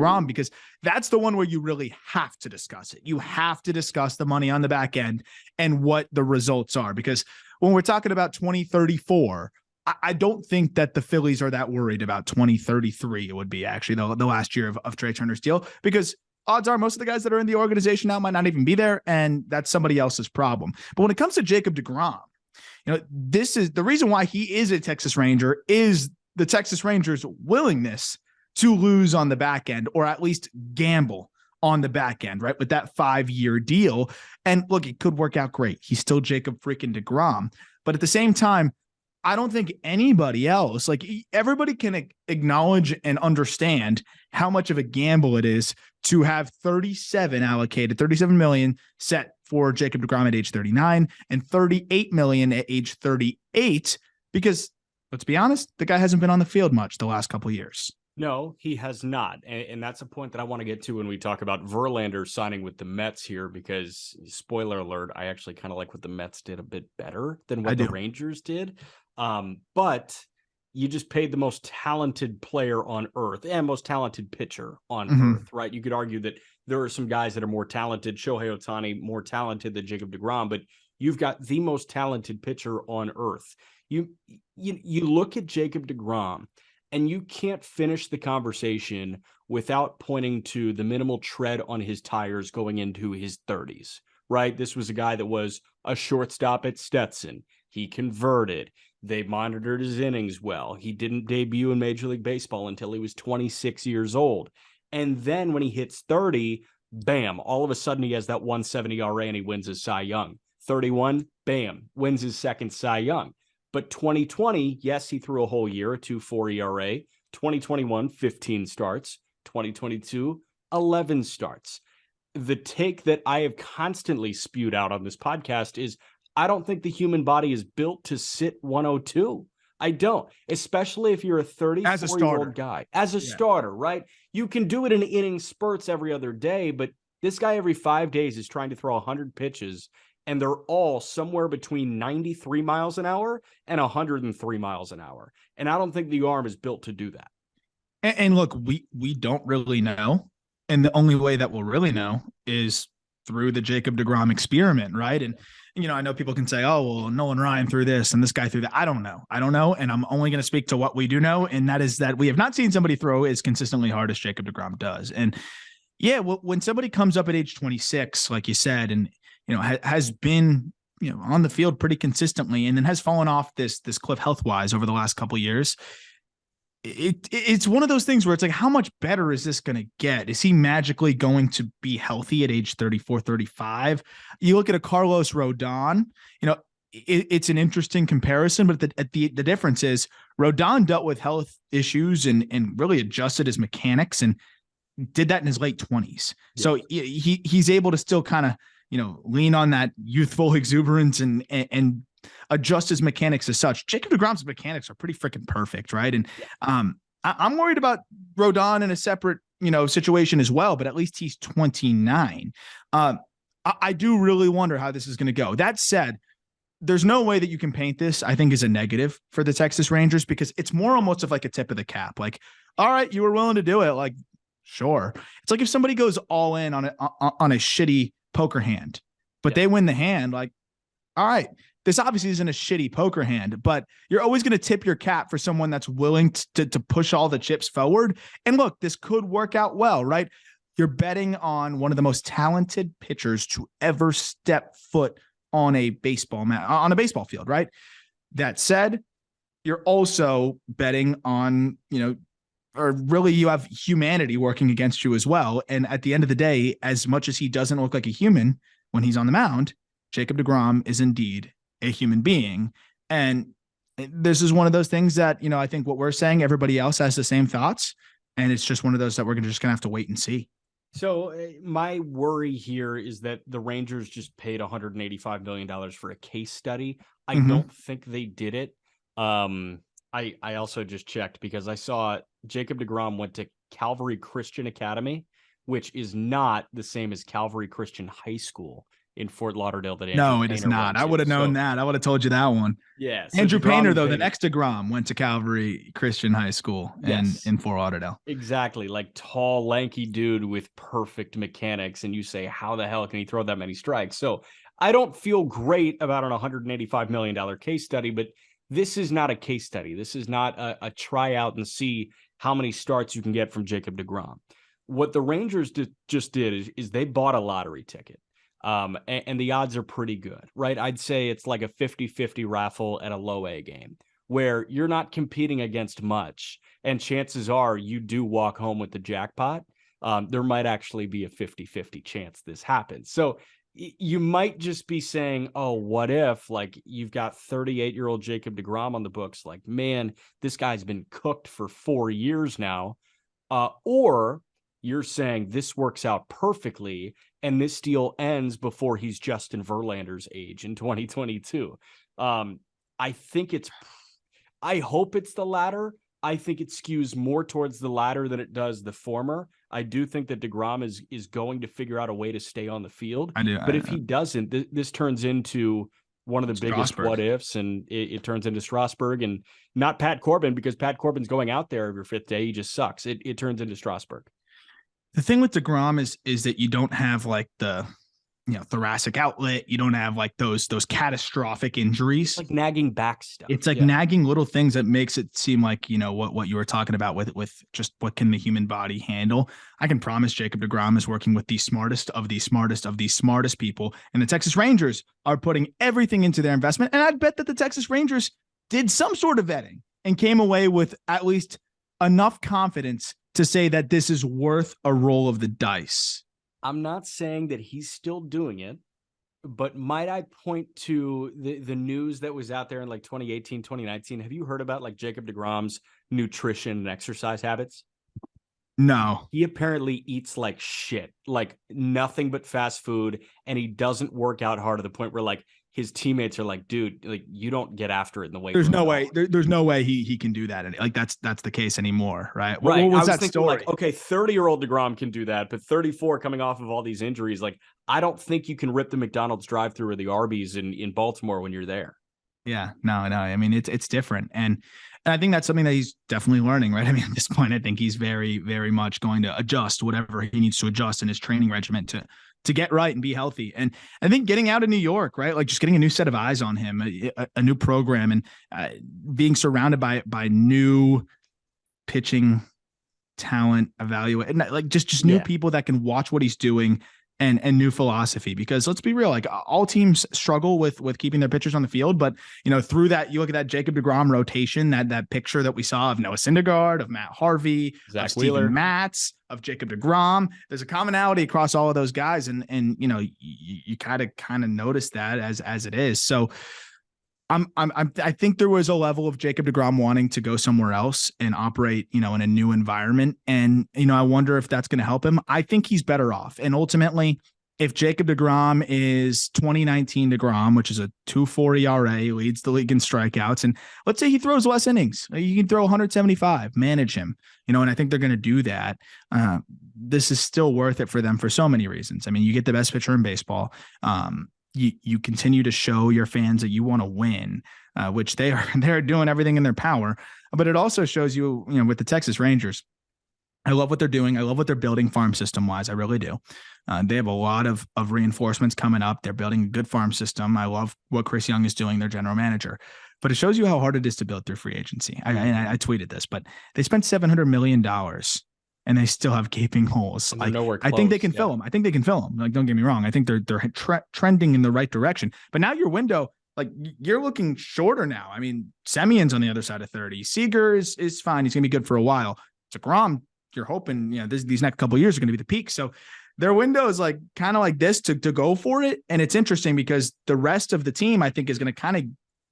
deGrom, because that's the one where you really have to discuss it. You have to discuss the money on the back end and what the results are, because when we're talking about 2034, I don't think that the Phillies are that worried about 2033. It would be actually the last year of Trey Turner's deal, because odds are most of the guys that are in the organization now might not even be there, and that's somebody else's problem. But when it comes to Jacob deGrom, this is the reason why he is a Texas Ranger, is the Texas Rangers' willingness to lose on the back end, or at least gamble on the back end, right? With that 5-year deal. And look, it could work out great. He's still Jacob freaking deGrom. But at the same time, I don't think anybody else, like everybody can acknowledge and understand how much of a gamble it is to have 37 million set for Jacob deGrom at age 39 and 38 million at age 38, because let's be honest, the guy hasn't been on the field much the last couple of years. No, he has not. And that's a point that I want to get to when we talk about Verlander signing with the Mets here, because spoiler alert, I actually kind of like what the Mets did a bit better than what the Rangers did. But you just paid the most talented player on earth and most talented pitcher on earth, right? You could argue that there are some guys that are more talented, Shohei Ohtani, more talented than Jacob deGrom, but you've got the most talented pitcher on earth. You look at Jacob deGrom, and you can't finish the conversation without pointing to the minimal tread on his tires going into his 30s, right? This was a guy that was a shortstop at Stetson. He converted. They monitored his innings well. He didn't debut in Major League Baseball until he was 26 years old. And then when he hits 30, bam, all of a sudden he has that 170 ERA and he wins his Cy Young. 31, bam, wins his second Cy Young. But 2020, yes, he threw a whole year, a 2.4 ERA. 2021, 15 starts. 2022, 11 starts. The take that I have constantly spewed out on this podcast is I don't think the human body is built to sit 102. I don't, especially if you're a 34-year-old guy. As a starter, right? You can do it in inning spurts every other day, but this guy every 5 days is trying to throw 100 pitches, and they're all somewhere between 93 miles an hour and 103 miles an hour. And I don't think the arm is built to do that. And look, we don't really know. And the only way that we'll really know is through the Jacob deGrom experiment, right? And, I know people can say, oh, well, Nolan Ryan threw this and this guy threw that. I don't know. And I'm only going to speak to what we do know. And that is that we have not seen somebody throw as consistently hard as Jacob deGrom does. And yeah, when somebody comes up at age 26, like you said, and, has been, on the field pretty consistently, and then has fallen off this cliff health-wise over the last couple of years, it's one of those things where it's like, how much better is this going to get? Is he magically going to be healthy at age 34, 35? You look at a Carlos Rodon, it's an interesting comparison, but the difference is Rodon dealt with health issues and really adjusted his mechanics and did that in his late 20s. Yes. So he's able to still kind of, lean on that youthful exuberance and adjust his mechanics as such. Jacob deGrom's mechanics are pretty freaking perfect, right? And I'm worried about Rodon in a separate, situation as well, but at least he's 29. I do really wonder how this is going to go. That said, there's no way that you can paint this, I think, as a negative for the Texas Rangers, because it's more almost of like a tip of the cap. Like, all right, you were willing to do it. Like, sure. It's like if somebody goes all in on a shitty poker hand, but they win the hand, like, all right, this obviously isn't a shitty poker hand, but you're always going to tip your cap for someone that's willing to push all the chips forward. And look, this could work out well, right? You're betting on one of the most talented pitchers to ever step foot on a baseball field, right? That said, you're also betting on, or really you have humanity working against you as well. And at the end of the day, as much as he doesn't look like a human when he's on the mound, Jacob deGrom is indeed a human being. And this is one of those things that, I think what we're saying, everybody else has the same thoughts. And it's just one of those that we're just going to have to wait and see. So my worry here is that the Rangers just paid $185 million for a case study. I don't think they did it. I also just checked because I saw Jacob deGrom went to Calvary Christian Academy, which is not the same as Calvary Christian High School. in Fort Lauderdale that Andrew No, it is Painter not. went I to. would have known So that. I would have told you that one. yeah, so Andrew deGrom Painter, and though, the Painter. next deGrom went to Calvary Christian High School Yes, in Fort Lauderdale. exactly. Like tall, lanky dude with perfect mechanics. And you say, how the hell can he throw that many strikes? So I don't feel great about an $185 million case study, but this is not a case study. This is not a try out and see how many starts you can get from Jacob deGrom. What the Rangers just did is they bought a lottery ticket. And the odds are pretty good, right? I'd say it's like a 50-50 raffle at a low A game where you're not competing against much. And chances are you do walk home with the jackpot. There might actually be a 50-50 chance this happens. So you might just be saying, oh, what if, like, you've got 38-year-old Jacob deGrom on the books? Like, man, this guy's been cooked for 4 years now. Or you're saying this works out perfectly and this deal ends before he's Justin Verlander's age in 2022. I think I hope it's the latter. I think it skews more towards the latter than it does the former. I do think that deGrom is going to figure out a way to stay on the field. I do. But if he doesn't, this turns into one of the biggest what ifs, and it turns into Strasburg, and not Pat Corbin, because Pat Corbin's going out there every fifth day. He just sucks. It turns into Strasburg. The thing with deGrom is that you don't have like the thoracic outlet. You don't have like those catastrophic injuries. It's like nagging back stuff. It's like nagging little things that makes it seem like, what you were talking about with just what can the human body handle. I can promise Jacob deGrom is working with the smartest of the smartest of the smartest people. And the Texas Rangers are putting everything into their investment. And I'd bet that the Texas Rangers did some sort of vetting and came away with at least enough confidence to say that this is worth a roll of the dice. I'm not saying that he's still doing it, but might I point to the news that was out there in like 2018, 2019? Have you heard about like Jacob deGrom's nutrition and exercise habits? No. He apparently eats like shit, like nothing but fast food, and he doesn't work out hard to the point where like his teammates are like, dude, like you don't get after it in the weight room. There's no way. There's no way he can do that. Like that's the case anymore, right? Right. What was that that story? Like, okay, 30-year-old deGrom can do that, but 34 coming off of all these injuries, like I don't think you can rip the McDonald's drive-through or the Arby's in Baltimore when you're there. Yeah, no. I mean, it's different, and I think that's something that he's definitely learning, right? I mean, at this point, I think he's very, very much going to adjust whatever he needs to adjust in his training regimen to get right and be healthy. And I think getting out of New York, right? Like just getting a new set of eyes on him, a new program, and being surrounded by new pitching talent, evaluate, and like just new people that can watch what he's doing. And new philosophy, because let's be real, like all teams struggle with keeping their pitchers on the field. But, through that, you look at that Jacob deGrom rotation, that picture that we saw of Noah Syndergaard, of Matt Harvey, Zach of Wheeler, Steven Matz, of Jacob deGrom. There's a commonality across all of those guys. And you kind of notice that as it is. So I think there was a level of Jacob deGrom wanting to go somewhere else and operate, in a new environment. And, I wonder if that's going to help him. I think he's better off. And ultimately, if Jacob deGrom is 2019 deGrom, which is a 2.4 ERA, leads the league in strikeouts, and let's say he throws less innings, you can throw 175, manage him, and I think they're going to do that. This is still worth it for them for so many reasons. I mean, you get the best pitcher in baseball. You continue to show your fans that you want to win, which they're doing everything in their power. But it also shows you, with the Texas Rangers, I love what they're doing. I love what they're building farm system wise. I really do. They have a lot of reinforcements coming up. They're building a good farm system. I love what Chris Young is doing, their general manager. But it shows you how hard it is to build through free agency. I tweeted this, but they spent $700 million. And they still have gaping holes. Like, I think they can fill them. I think they can fill them. Like, don't get me wrong. I think they're trending in the right direction. But now your window, like, you're looking shorter now. I mean, Semion's on the other side of 30. Seager is fine. He's going to be good for a while. deGrom, you're hoping, these next couple of years are going to be the peak. So their window is like kind of like this to go for it. And it's interesting because the rest of the team, I think, is going to kind of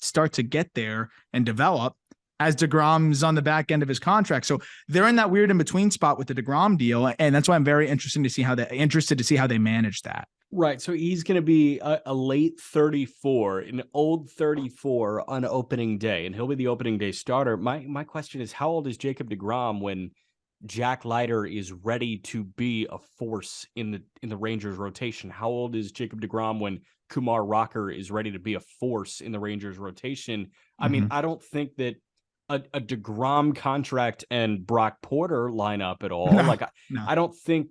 start to get there and develop as deGrom's on the back end of his contract. So they're in that weird in between spot with the deGrom deal. And that's why I'm very interested to see how they manage that. Right. So he's going to be a late 34, an old 34 on opening day, and he'll be the opening day starter. My question is, how old is Jacob deGrom when Jack Leiter is ready to be a force in the Rangers rotation? How old is Jacob deGrom when Kumar Rocker is ready to be a force in the Rangers rotation? I mean, I don't think that a deGrom contract and Brock Porter line up at all. No, Like, no. I don't think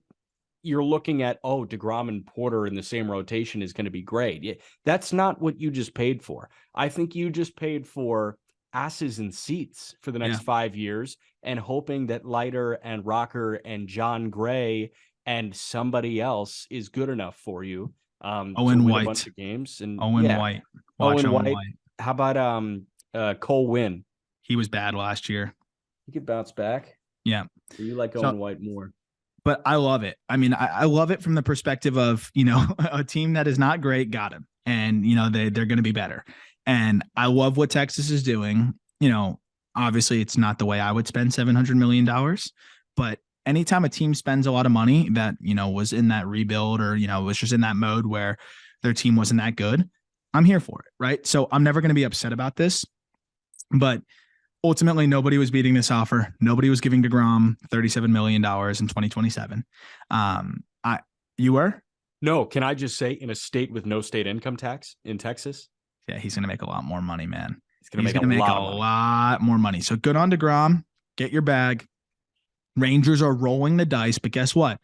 you're looking at, oh, deGrom and Porter in the same rotation is going to be great. Yeah, that's not what you just paid for. I think you just paid for asses in seats for the next Yeah. 5 years and hoping that Leiter and Rocker and John Gray and somebody else is good enough for you to Owen win a bunch White. of games. And Owen yeah, White. Watch Owen Owen White. White. How about Cole Winn? He was bad last year. He could bounce back. Yeah. You like So, Owen White more? but I love it. I mean, I love it from the perspective of, a team that is not great got him. And, they're going to be better. And I love what Texas is doing. Obviously it's not the way I would spend $700 million, but anytime a team spends a lot of money that, was in that rebuild or, was just in that mode where their team wasn't that good, I'm here for it. Right. So I'm never going to be upset about this, but ultimately nobody was beating this offer. Nobody was giving deGrom $37 million in 2027. You were? No, can I just say, in a state with no state income tax in Texas? Yeah, he's going to make a lot more money, man. He's going to He's make going to make a lot more money. So good on deGrom. Get your bag. Rangers are rolling the dice, but guess what?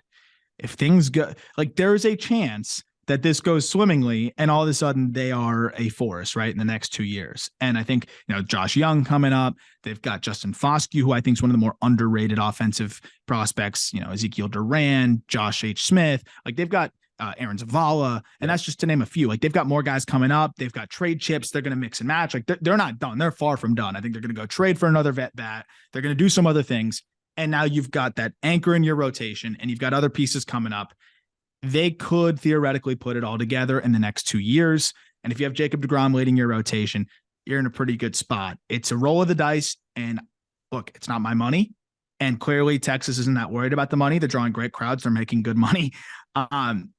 If things go, like, there's a chance that this goes swimmingly and all of a sudden they are a force, right, in the next 2 years. And I think, Josh Young coming up, they've got Justin Foscue, who I think is one of the more underrated offensive prospects, Ezekiel Duran, Josh H. Smith, like they've got Aaron Zavala, and that's just to name a few. Like, they've got more guys coming up. They've got trade chips. They're going to mix and match. Like, they're not done. They're far from done. I think they're going to go trade for another vet bat. They're going to do some other things. And now you've got that anchor in your rotation and you've got other pieces coming up. They could theoretically put it all together in the next 2 years. And if you have Jacob deGrom leading your rotation, you're in a pretty good spot. It's a roll of the dice. And look, it's not my money. And clearly Texas isn't that worried about the money. They're drawing great crowds. They're making good money.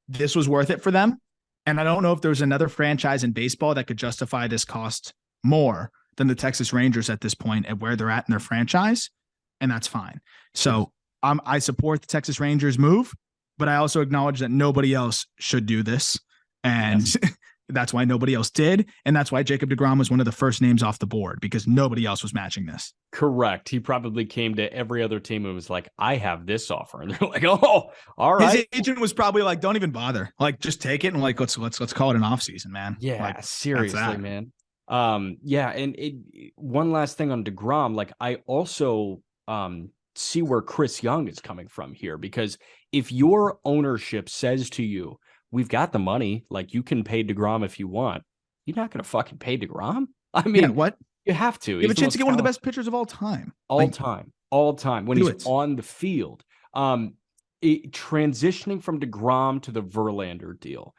This was worth it for them. And I don't know if there's another franchise in baseball that could justify this cost more than the Texas Rangers at this point at where they're at in their franchise. And that's fine. So I support the Texas Rangers move, but I also acknowledge that nobody else should do this. And that's why nobody else did. And that's why Jacob deGrom was one of the first names off the board, because nobody else was matching this. Correct. He probably came to every other team and was like, I have this offer. And they're like, oh, all right. His agent was probably like, don't even bother. Like, just take it. And like, let's call it an offseason, man. Yeah, like, seriously, man. Yeah. And one last thing on deGrom, like, I also see where Chris Young is coming from here, because if your ownership says to you, we've got the money, like, you can pay deGrom if you want, you're not going to fucking pay deGrom. I mean, what? You have to. You have a chance to get one of the best pitchers of all time. All time. When he's on the field. Transitioning from deGrom to the Verlander deal.